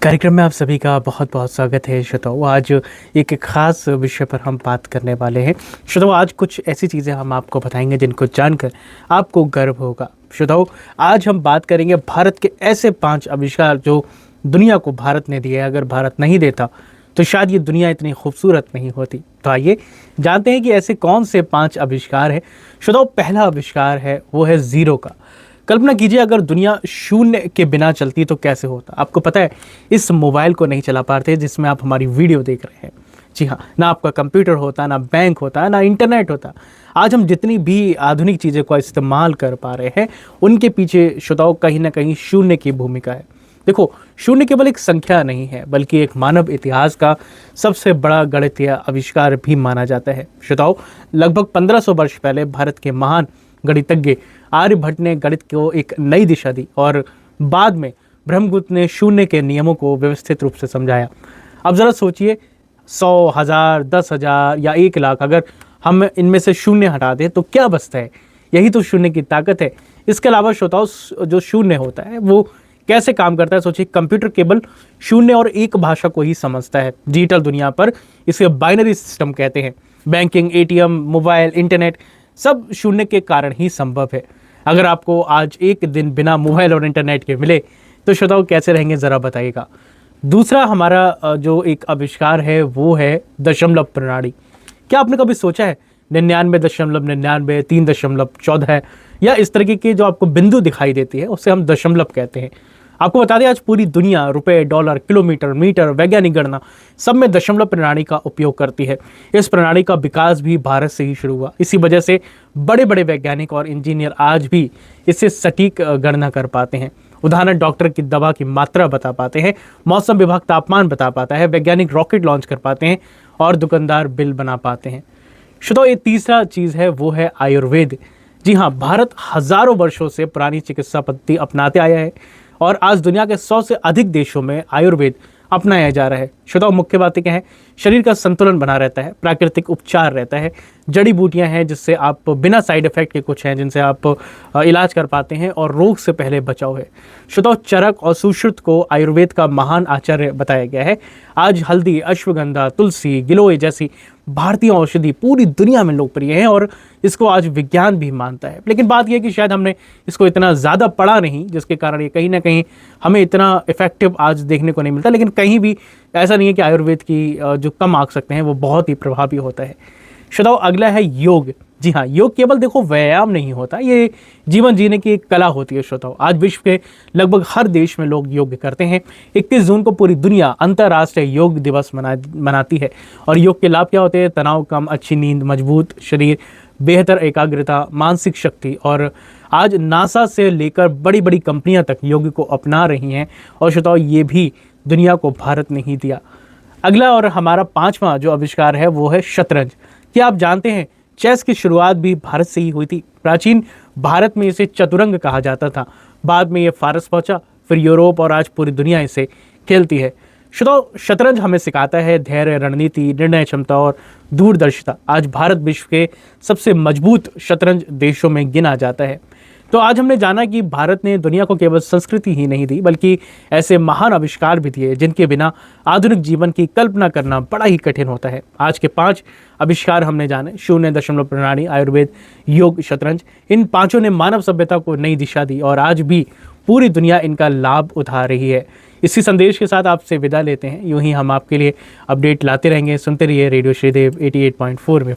कार्यक्रम में आप सभी का बहुत बहुत स्वागत है श्रोताओं। आज एक खास विषय पर हम बात करने वाले हैं। श्रोताओं, आज कुछ ऐसी चीज़ें हम आपको बताएंगे जिनको जानकर आपको गर्व होगा। श्रोताओं, आज हम बात करेंगे भारत के ऐसे 5 आविष्कार जो दुनिया को भारत ने दिए। अगर भारत नहीं देता तो शायद ये दुनिया इतनी खूबसूरत नहीं होती। तो आइए जानते हैं कि ऐसे कौन से 5 आविष्कार हैं। श्रोताओं, पहला आविष्कार है वो है ज़ीरो का। कल्पना कीजिए अगर दुनिया शून्य के बिना चलती तो कैसे होता। आपको पता है, इस मोबाइल को नहीं चला पाते जिसमें आप हमारी वीडियो देख रहे हैं। जी हाँ, ना आपका कंप्यूटर होता, ना बैंक होता, ना इंटरनेट होता। आज हम जितनी भी आधुनिक चीज़ों का इस्तेमाल कर पा रहे हैं उनके पीछे श्रोताओं कहीं ना कहीं शून्य की भूमिका है। देखो, शून्य केवल एक संख्या नहीं है बल्कि एक मानव इतिहास का सबसे बड़ा गणितीय आविष्कार भी माना जाता है। श्रोताओं, लगभग 1500 वर्ष पहले भारत के महान गणितज्ञ आर्यभट्ट ने गणित को एक नई दिशा दी और बाद में ब्रह्मगुप्त ने शून्य के नियमों को व्यवस्थित रूप से समझाया। अब ज़रा सोचिए, 100, 1000, 10,000 या 1,00,000 अगर हम इनमें से शून्य हटा दें तो क्या बचता है? यही तो शून्य की ताकत है। इसके अलावा श्रोताओं, जो शून्य होता है वो कैसे काम करता है? सोचिए, कंप्यूटर केवल शून्य और एक भाषा को ही समझता है। डिजिटल दुनिया पर इसे बाइनरी सिस्टम कहते हैं। बैंकिंग, एटीएम, मोबाइल, इंटरनेट सब शून्य के कारण ही संभव है। अगर आपको आज एक दिन बिना मोबाइल और इंटरनेट के मिले तो श्रोताओं कैसे रहेंगे, ज़रा बताइएगा। दूसरा हमारा जो एक आविष्कार है वो है दशमलव प्रणाली। क्या आपने कभी सोचा है 99.99, 3.14 या इस तरीके के जो आपको बिंदु दिखाई देती है उसे हम दशमलव कहते हैं। आपको बता दें, आज पूरी दुनिया रुपए, डॉलर, किलोमीटर, मीटर, वैज्ञानिक गणना सब में दशमलव प्रणाली का उपयोग करती है। इस प्रणाली का विकास भी भारत से ही शुरू हुआ। इसी वजह से बड़े बड़े वैज्ञानिक और इंजीनियर आज भी इससे सटीक गणना कर पाते हैं। उदाहरण, डॉक्टर की दवा की मात्रा बता पाते हैं, मौसम विभाग तापमान बता पाता है, वैज्ञानिक रॉकेट लॉन्च कर पाते हैं और दुकानदार बिल बना पाते हैं। श्रोताओं, ये तीसरा चीज़ है वो है आयुर्वेद। जी हाँ, भारत हजारों वर्षों से पुरानी चिकित्सा पद्धति अपनाते आया है और आज दुनिया के 100 से अधिक देशों में आयुर्वेद अपनाया जा रहा है। श्रोताओं, मुख्य बातें क्या हैं? शरीर का संतुलन बना रहता है, प्राकृतिक उपचार रहता है, जड़ी बूटियां हैं जिससे आप बिना साइड इफेक्ट के कुछ हैं जिनसे आप इलाज कर पाते हैं और रोग से पहले बचाव है। श्रोताओं, चरक और सुश्रुत को आयुर्वेद का महान आचार्य बताया गया है। आज हल्दी, अश्वगंधा, तुलसी, गिलोय जैसी भारतीय औषधि पूरी दुनिया में लोकप्रिय है और इसको आज विज्ञान भी मानता है। लेकिन बात यह है कि शायद हमने इसको इतना ज़्यादा पढ़ा नहीं, जिसके कारण ये कहीं ना कहीं हमें इतना इफेक्टिव आज देखने को नहीं मिलता। लेकिन कहीं भी ऐसा नहीं है कि आयुर्वेद की जो कम मार्क सकते हैं वो बहुत ही प्रभावी होता है। श्रोताओं, अगला है योग। जी हाँ, योग केवल देखो व्यायाम नहीं होता, ये जीवन जीने की एक कला होती है। श्रोताओं, आज विश्व के लगभग हर देश में लोग योग करते हैं। 21 जून को पूरी दुनिया अंतर्राष्ट्रीय योग दिवस मनाती है। और योग के लाभ क्या होते हैं? तनाव कम, अच्छी नींद, मजबूत शरीर, बेहतर एकाग्रता, मानसिक शक्ति। और आज नासा से लेकर बड़ी बड़ी कंपनियां तक योग को अपना रही हैं। और श्रोताओं, ये भी दुनिया को भारत ने ही दिया। अगला और हमारा 5वां जो आविष्कार है वो है शतरंज। क्या आप जानते हैं चेस की शुरुआत भी भारत से ही हुई थी? प्राचीन भारत में इसे चतुरंग कहा जाता था, बाद में ये फारस पहुंचा, फिर यूरोप और आज पूरी दुनिया इसे खेलती है। श्रोताओ, शतरंज हमें सिखाता है धैर्य, रणनीति, निर्णय क्षमता और दूरदर्शिता। आज भारत विश्व के सबसे मजबूत शतरंज देशों में गिना जाता है। तो आज हमने जाना कि भारत ने दुनिया को केवल संस्कृति ही नहीं दी बल्कि ऐसे महान आविष्कार भी दिए जिनके बिना आधुनिक जीवन की कल्पना करना बड़ा ही कठिन होता है। आज के 5 आविष्कार हमने जाने, शून्य, दशमलव प्रणाली, आयुर्वेद, योग, शतरंज। इन 5 ने मानव सभ्यता को नई दिशा दी और आज भी पूरी दुनिया इनका लाभ उठा रही है। इसी संदेश के साथ आपसे विदा लेते हैं। यूं ही हम आपके लिए अपडेट लाते रहेंगे। सुनते रहिए रेडियो श्रीदेव 88.4 में।